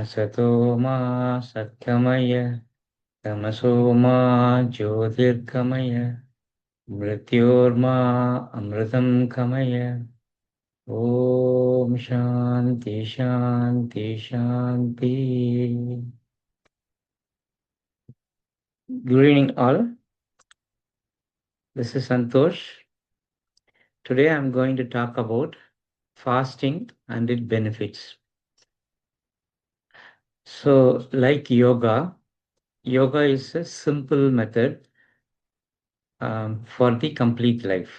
Asato ma satgamaya, tamaso ma jyotirgamaya, mrityorma amritam gamaya. Om Shanti Shanti Shanti. Good evening, all. This is Santhosh. Today I'm going to talk about fasting and its benefits. So, like yoga is a simple method for the complete life.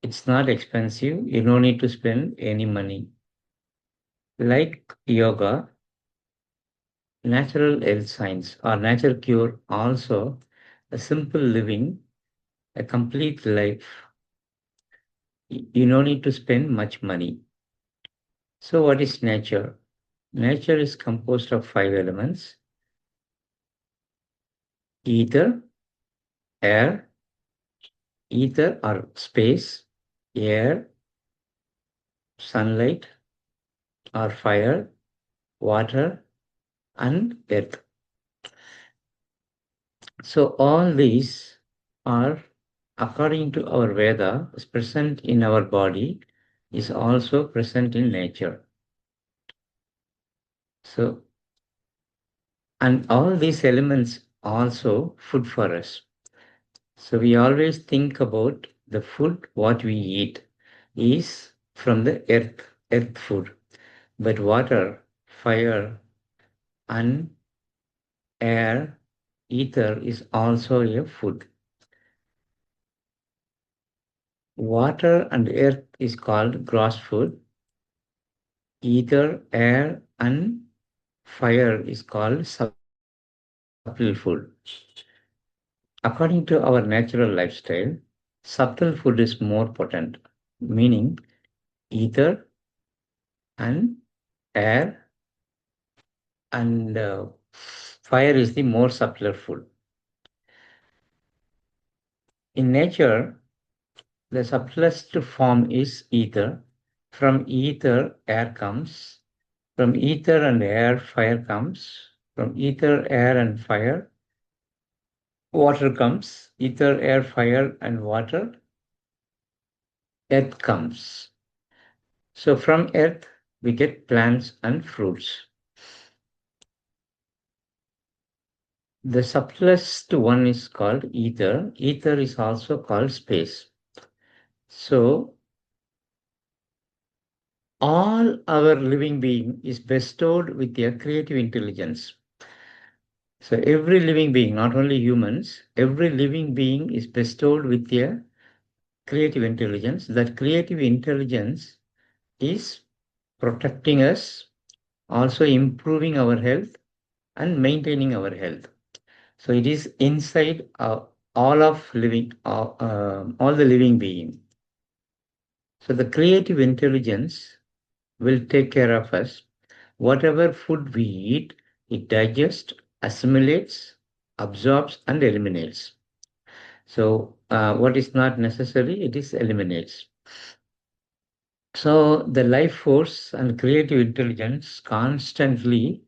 It's not expensive. You don't need to spend any money. Like yoga, natural health science or nature cure also a simple living, a complete life. You don't need to spend much money. So what is nature? Nature is composed of 5 elements: ether, air, ether or space, air, sunlight or fire, water, and earth. So all these are, according to our Veda, is present in our body, is also present in nature. So, and all these elements also food for us. So we always think about the food, what we eat is from the earth food. But water, fire, and air, ether is also a food. Water and earth is called gross food. Ether, air, and fire is called subtle food. According to our natural lifestyle, subtle food is more potent, meaning ether and air and fire is the more subtler food. In nature, the subtlest form is ether. From ether, air comes. From ether and air, fire comes. From ether, air, and fire, water comes. Ether, air, fire, and water, earth comes. So from earth, we get plants and fruits. The subtlest one is called ether. Ether is also called space. So all our living being is bestowed with a creative intelligence. So every living being, not only humans, every living being is bestowed with a creative intelligence. That creative intelligence is protecting us, also improving our health and maintaining our health. So it is inside all of living, all the living being. So the creative intelligence will take care of us. Whatever food we eat, it digests, assimilates, absorbs, and eliminates. So what is not necessary, it is eliminates. So the life force and creative intelligence constantly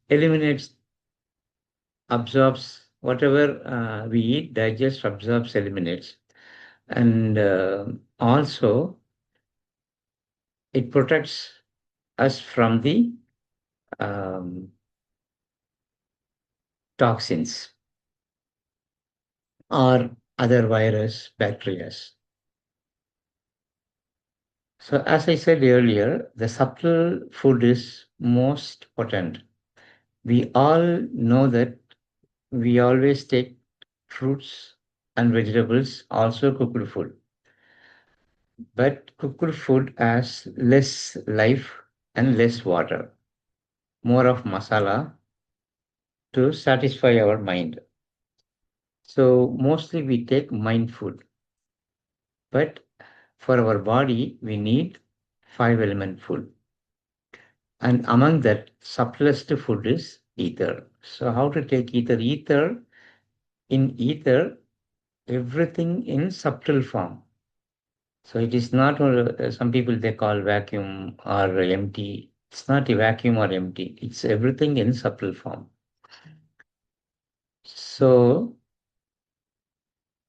eliminates, absorbs whatever we eat, digests, absorbs, eliminates. And also it protects us from the um, toxins or other virus, bacteria. So as I said earlier, the subtle food is most potent. We all know that we always take fruits and vegetables, also cooked food. But cooked food has less life and less water, more of masala to satisfy our mind. So mostly we take mind food. But for our body, we need 5 element food. And among that, subtlest food is ether. So how to take ether? In ether, everything in subtle form. So it is not, some people they call vacuum or empty. It's not a vacuum or empty. It's everything in subtle form. So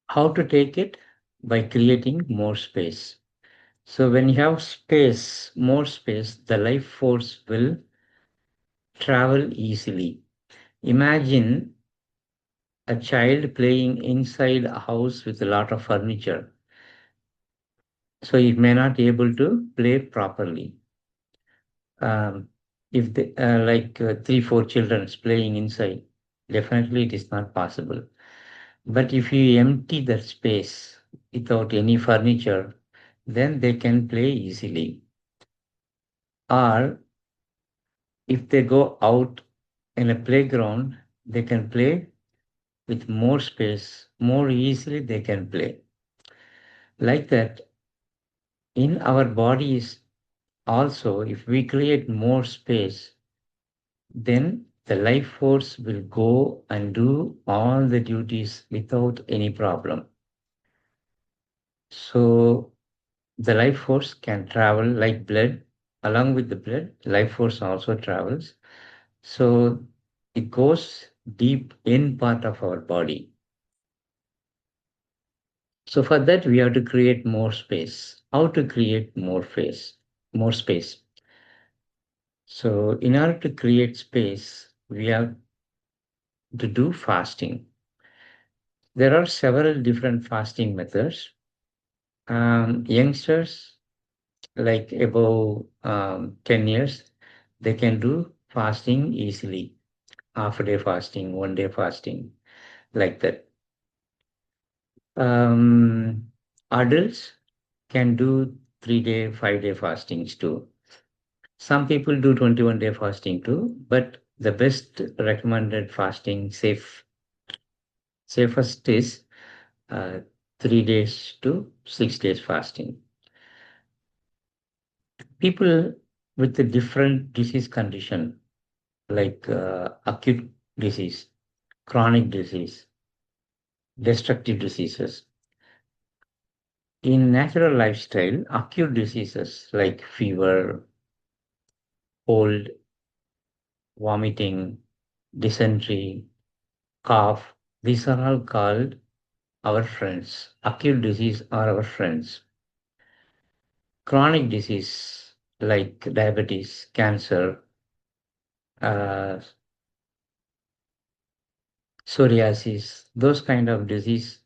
how to take it? By creating more space. So when you have space, more space, the life force will travel easily. Imagine a child playing inside a house with a lot of furniture. So it may not be able to play properly. Um, if they, like three, four children playing inside, definitely it is not possible. But if you empty that space without any furniture, then they can play easily. Or if they go out in a playground, they can play with more space, more easily they can play. Like that, in our bodies also, if we create more space, then the life force will go and do all the duties without any problem. So the life force can travel like blood. Along with the blood, life force also travels. So it goes deep in part of our body. So for that, we have to create more space. How to create more space? More space. So in order to create space, we have to do fasting. There are several different fasting methods. Youngsters, like above 10 years, they can do fasting easily. Half a day fasting, 1 day fasting, like that. Um, Adults can do 3 day, 5 day fastings too. Some people do 21-day fasting too, but the best recommended fasting safest is uh, 3 days to 6 days fasting. People with a different disease condition like acute disease, chronic disease, destructive diseases. In natural lifestyle, acute diseases like fever, cold, vomiting, dysentery, cough, these are all called our friends. Acute disease are our friends. Chronic disease like diabetes, cancer, uh, psoriasis, those kind of disease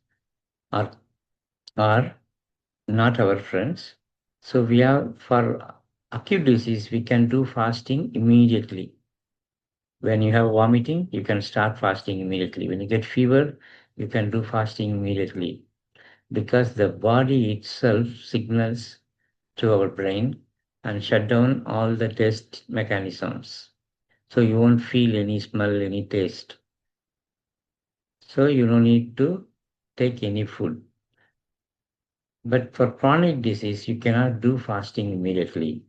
are, are not our friends. So we have for acute disease, we can do fasting immediately. When you have vomiting, you can start fasting immediately. When you get fever, you can do fasting immediately because the body itself signals to our brain and shut down all the taste mechanisms. So you won't feel any smell, any taste. So you don't need to take any food. But for chronic disease, you cannot do fasting immediately.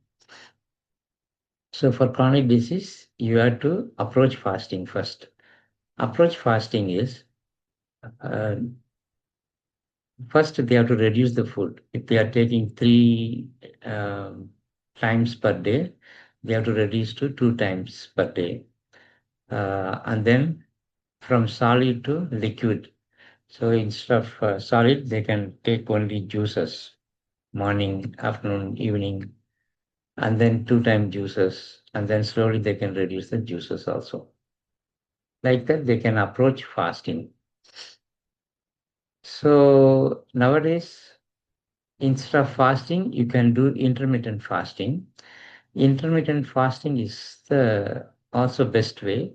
So for chronic disease, you have to approach fasting first. Approach fasting is uh, first they have to reduce the food. If they are taking three um, times per day, they have to reduce to 2 times per day. And then from solid to liquid. So instead of solid, they can take only juices, morning, afternoon, evening, and then 2 time juices. And then slowly they can reduce the juices also. Like that, they can approach fasting. So nowadays, instead of fasting, you can do intermittent fasting. Intermittent fasting is the also best way.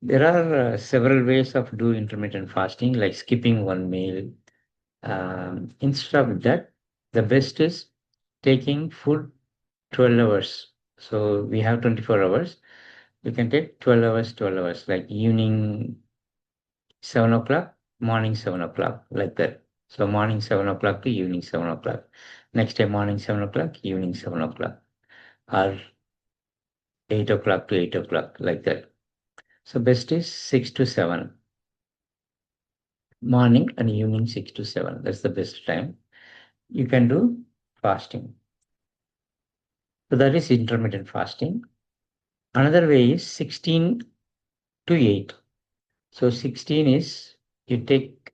There are several ways of do intermittent fasting, like skipping one meal. Instead of that, the best is taking food 12 hours. So we have 24 hours. You can take 12 hours, 12 hours, like evening 7 o'clock, morning 7 o'clock, like that. So morning 7 o'clock to evening 7 o'clock. Next day, morning 7 o'clock, evening 7 o'clock, or 8 o'clock to 8 o'clock, like that. So best is 6 to 7, morning and evening 6 to 7. That's the best time. You can do fasting. So that is intermittent fasting. Another way is 16 to 8. So 16 is you take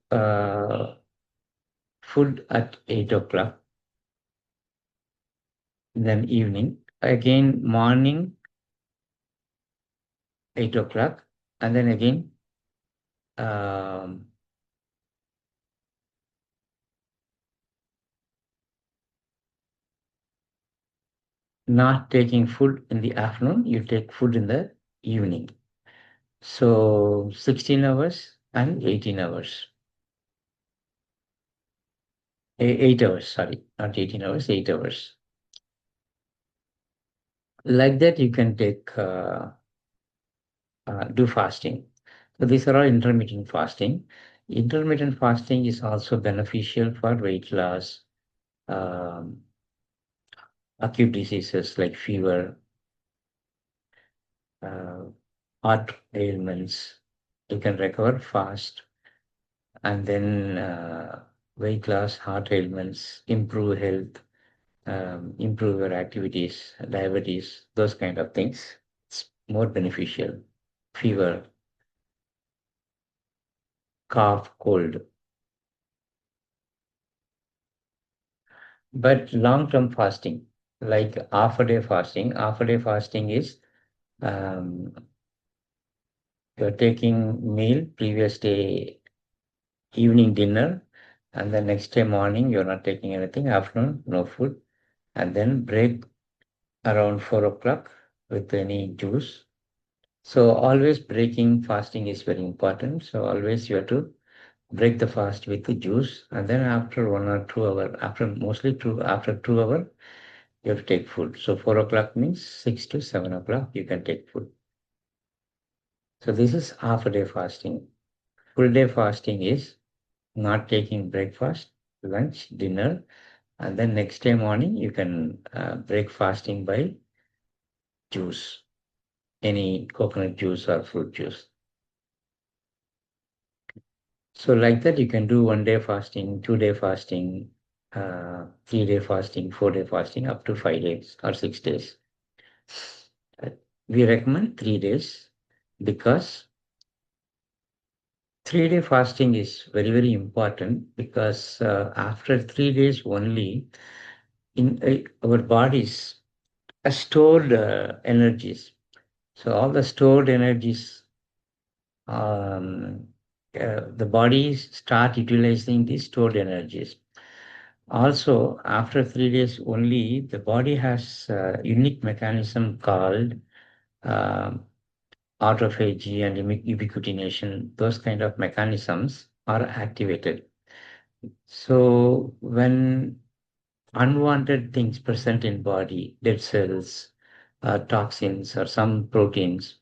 food at 8 o'clock, then evening, again morning 8 o'clock, and then again um, not taking food in the afternoon, you take food in the evening. So 16 hours and 18 hours. 8 hours, sorry, not 18 hours, 8 hours. Like that, you can take do fasting. So these are all intermittent fasting. Intermittent fasting is also beneficial for weight loss, um, acute diseases like fever, uh, heart ailments. You can recover fast, and then weight loss, heart ailments, improve health, improve your activities, diabetes, those kind of things. It's more beneficial. Fever, cough, cold. But long-term fasting, like half a day fasting is um, you're taking meal previous day evening dinner, and the next day morning you're not taking anything, afternoon no food, and then break around 4 o'clock with any juice. So always breaking fasting is very important. So always you have to break the fast with the juice, and then after 1 or 2 hour, after 2 hour, you have to take food. So 4 o'clock means 6 to 7 o'clock you can take food. So this is half a day fasting. Full day fasting is not taking breakfast, lunch, dinner, and then next day morning you can break fasting by juice, any coconut juice or fruit juice. So like that you can do 1 day fasting, 2 day fasting, 3 day fasting, 4 day fasting, up to 5 days or 6 days. We recommend 3 days because 3 day fasting is very, very important because after 3 days only, in our bodies stored energies. So all the stored energies, um, the bodies start utilizing these stored energies. Also, after 3 days only, the body has a unique mechanism called um autophagy and ubiquitination. Those kind of mechanisms are activated. So when unwanted things present in body, dead cells, toxins, or some proteins,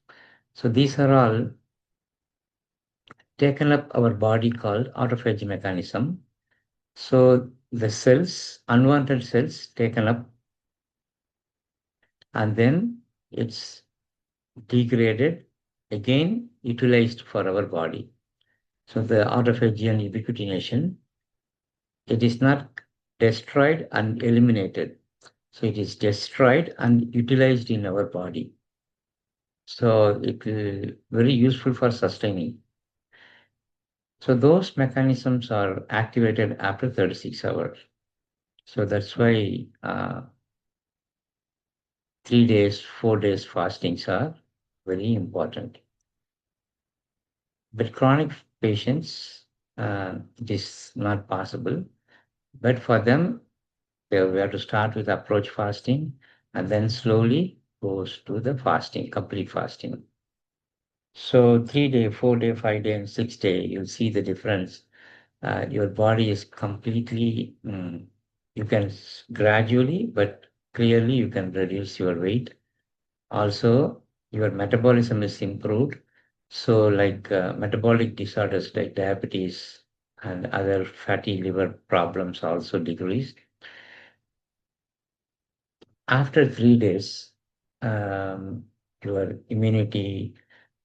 so these are all taken up our body called autophagy mechanism. So the cells, unwanted cells, taken up, and then it's degraded, again utilized for our body. So the autophagy and ubiquitination, it is not destroyed and eliminated. So it is destroyed and utilized in our body. So it will very useful for sustaining. So those mechanisms are activated after 36 hours. So that's why 3 days, 4 days fastings are very important. But chronic patients, it is not possible. But for them, we have to start with approach fasting and then slowly goes to the fasting, complete fasting. So 3 day, 4 day, 5 day, and 6 day, you'll see the difference. Your body is completely, you can gradually, but clearly you can reduce your weight. Also, your metabolism is improved. So like metabolic disorders like diabetes and other fatty liver problems also decreased. After 3 days, um, your immunity,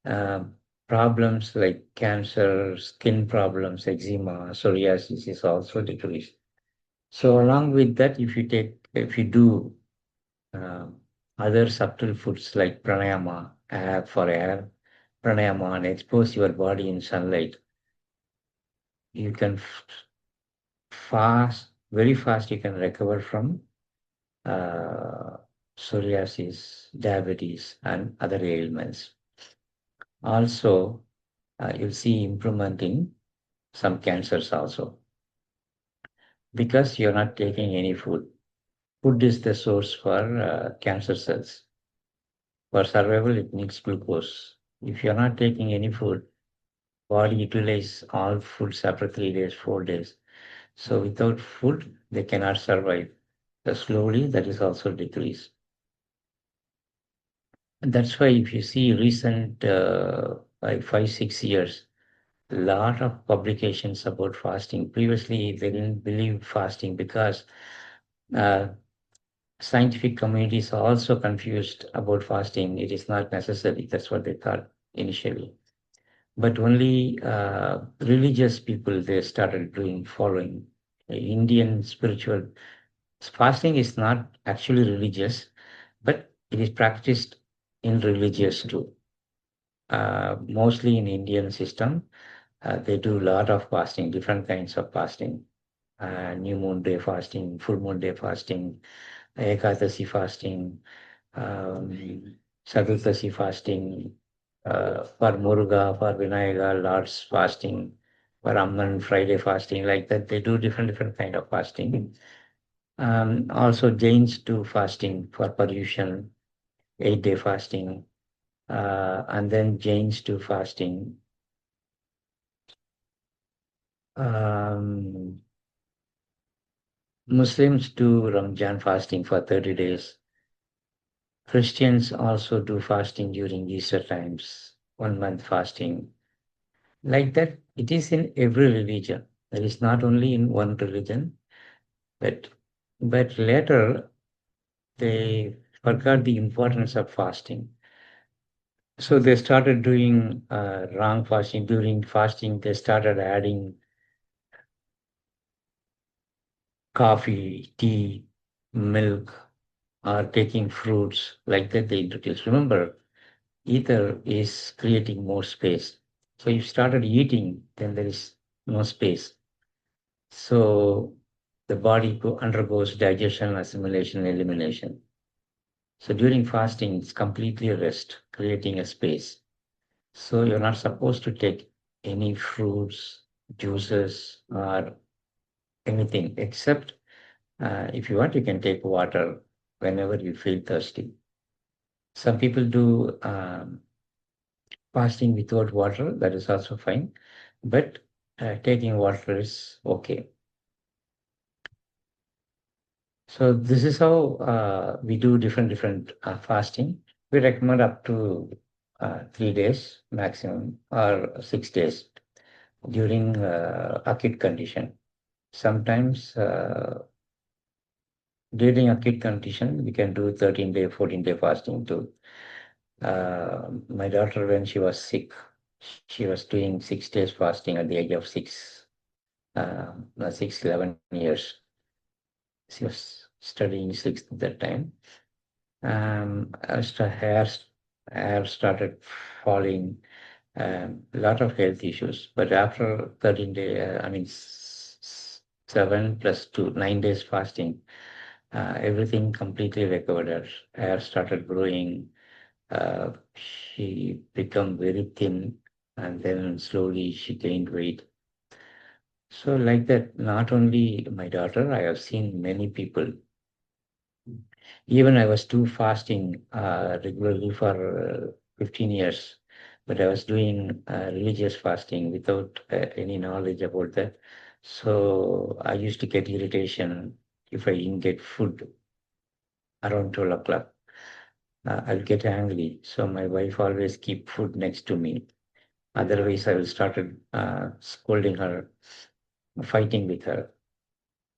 uh, problems like cancer, skin problems, eczema, psoriasis is also decreased. So along with that, if you do uh, Other subtle foods like pranayama, air for air, pranayama, and expose your body in sunlight. You can fast, very fast, you can recover from uh, psoriasis, diabetes, and other ailments. Also, you'll see improvement in some cancers also because you're not taking any food. Food is the source for cancer cells. For survival, it needs glucose. If you're not taking any food, body utilize all foods after 3 days, 4 days. So without food, they cannot survive. So slowly, that is also decreased. And that's why if you see recent like 5, 6 years, a lot of publications about fasting. Previously, they didn't believe fasting because uh, scientific community is also confused about fasting. It is not necessary. That's what they thought initially. But only religious people they started doing following Indian spiritual fasting is not actually religious, but it is practiced in religious too. Mostly in Indian system, they do a lot of fasting, different kinds of fasting. New moon day fasting, full moon day fasting, Ekadasi fasting, Chaturdashi fasting, for Muruga, for Vinayaga, Lord's fasting, for Amman Friday fasting, like that. They do different kind of fasting. Also Jains do fasting for pollution, 8 day fasting, and then Jains do fasting. Um, Muslims do Ramjan fasting for 30 days. Christians also do fasting during Easter times, 1 month fasting. Like that, it is in every religion. That is not only in one religion, but later they forgot the importance of fasting. So they started doing wrong fasting. During fasting, they started adding coffee, tea, milk, or taking fruits like that they introduced. Remember, ether is creating more space. So you started eating, then there is no space. So the body undergoes digestion, assimilation, elimination. So during fasting, it's completely rest, creating a space. So you're not supposed to take any fruits, juices, or anything except if you want, you can take water whenever you feel thirsty. Some people do fasting without water, that is also fine, but taking water is okay. So this is how we do different fasting. We recommend up to 3 days maximum or 6 days during acute condition. Sometimes during acute condition, we can do 13-day, 14-day fasting too. My daughter, when she was sick, she was doing 6 days fasting at the age of 11 years. She was studying sixth at that time. As the hair started falling, a lot of health issues. But after 13 days, 7 plus 2, 9 days fasting, everything completely recovered. Her hair started growing. She became very thin, and then slowly she gained weight. So like that, not only my daughter, I have seen many people. Even I was too fasting regularly for 15 years, but I was doing religious fasting without any knowledge about that. So I used to get irritation if I didn't get food around 12 o'clock. I'll get angry. So my wife always keep food next to me. Otherwise, I will started scolding her, fighting with her.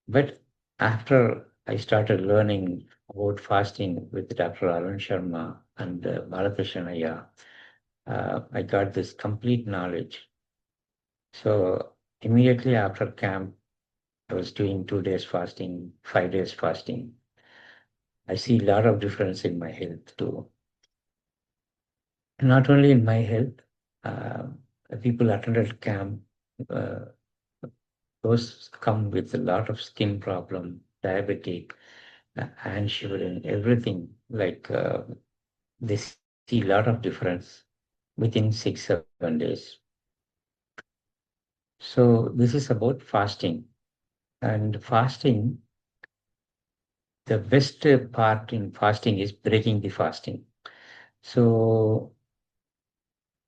But after I started learning about fasting with Dr. Arun Sharma and Balakrishnan Iyer, I got this complete knowledge. So immediately after camp, I was doing 2 days fasting, 5 days fasting. I see a lot of difference in my health too. Not only in my health, uh, people attended camp, uh, those come with a lot of skin problem, diabetic, and shivering, everything. Like they see a lot of difference within 6-7 days. So this is about fasting. And fasting, the best part in fasting is breaking the fasting. So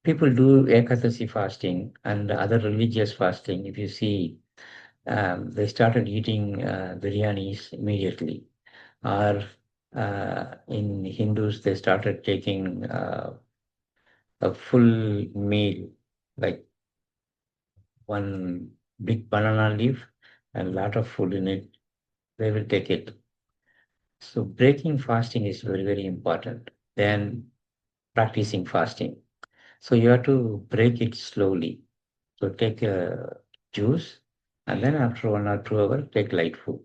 people do Ekadasi fasting and other religious fasting. If you see, they started eating biryanis immediately. Or in Hindus, they started taking a full meal, like one big banana leaf and lot of food in it. They will take it. So breaking fasting is very, very important. Then practicing fasting. So you have to break it slowly. So take a juice and then after 1 or 2 hours, take light food.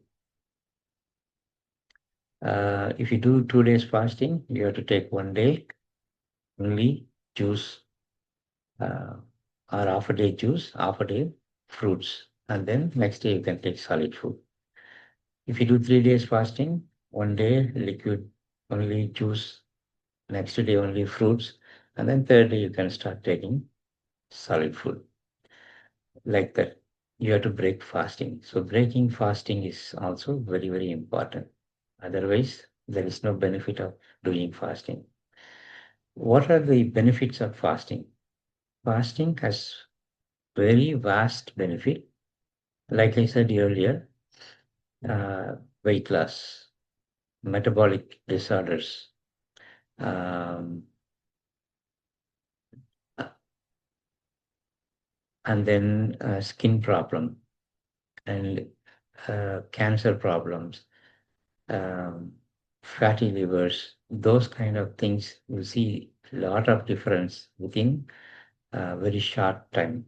If you do 2 days fasting, you have to take 1 day only juice uh, or half a day juice, half a day fruits, and then next day you can take solid food. If you do 3 days fasting, 1 day liquid only juice, next day only fruits, and then third day you can start taking solid food. Like that, you have to break fasting. So breaking fasting is also very, very important. Otherwise, there is no benefit of doing fasting. What are the benefits of fasting? Fasting has very vast benefit. Like I said earlier, uh, weight loss, metabolic disorders, um, and then skin problem and cancer problems, um, fatty livers, those kind of things, you see a lot of difference within a very short time.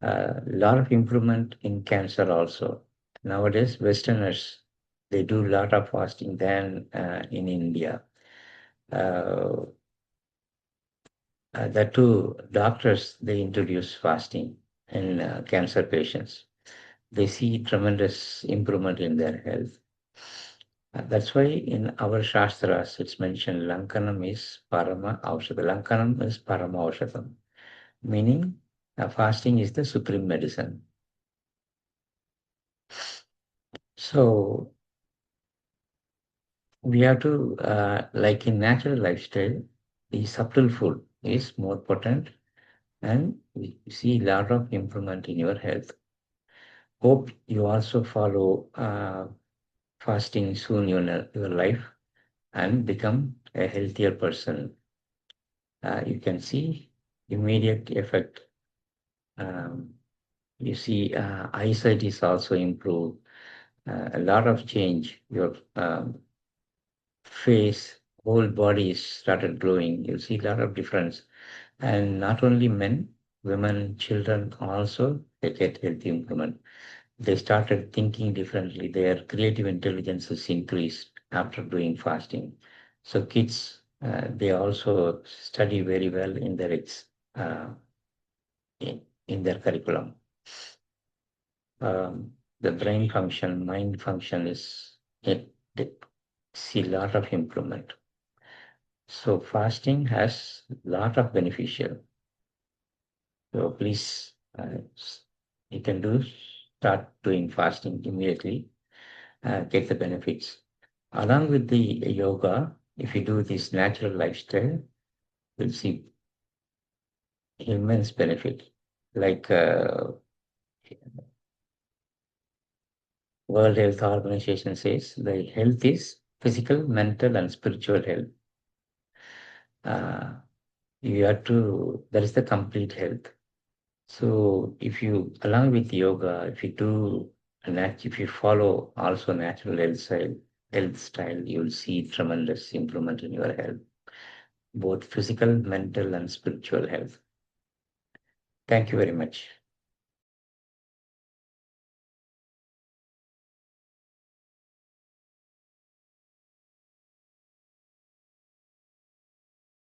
A lot of improvement in cancer also. Nowadays, Westerners, they do a lot of fasting than in India. Uh, that too, doctors, they introduce fasting in cancer patients. They see tremendous improvement in their health. That's why in our Shastras, it's mentioned Lankanam is Parama Aushadam. Lankanam is Parama Aushadam, meaning fasting is the supreme medicine. So we have to, like in natural lifestyle, the subtle food is more potent and we see a lot of improvement in your health. Hope you also follow fasting soon in your life and become a healthier person. You can see immediate effect. Um, you see eyesight is also improved. A lot of change. Your face, whole body is started glowing. You see a lot of difference. And not only men, women, children also, they get healthy improvement. They started thinking differently. Their creative intelligence is increased after doing fasting. So kids, they also study very well in uh, in their curriculum. The brain function, mind function is they see a lot of improvement. So fasting has a lot of beneficial. So please, you can start doing fasting immediately, get the benefits. Along with the yoga, if you do this natural lifestyle, you'll see immense benefit. Like World Health Organization says, the health is physical, mental, and spiritual health. Uh, you have to, that is the complete health. So if you, along with yoga, if you do, if you follow also natural health style, you'll see tremendous improvement in your health, both physical, mental, and spiritual health. Thank you very much.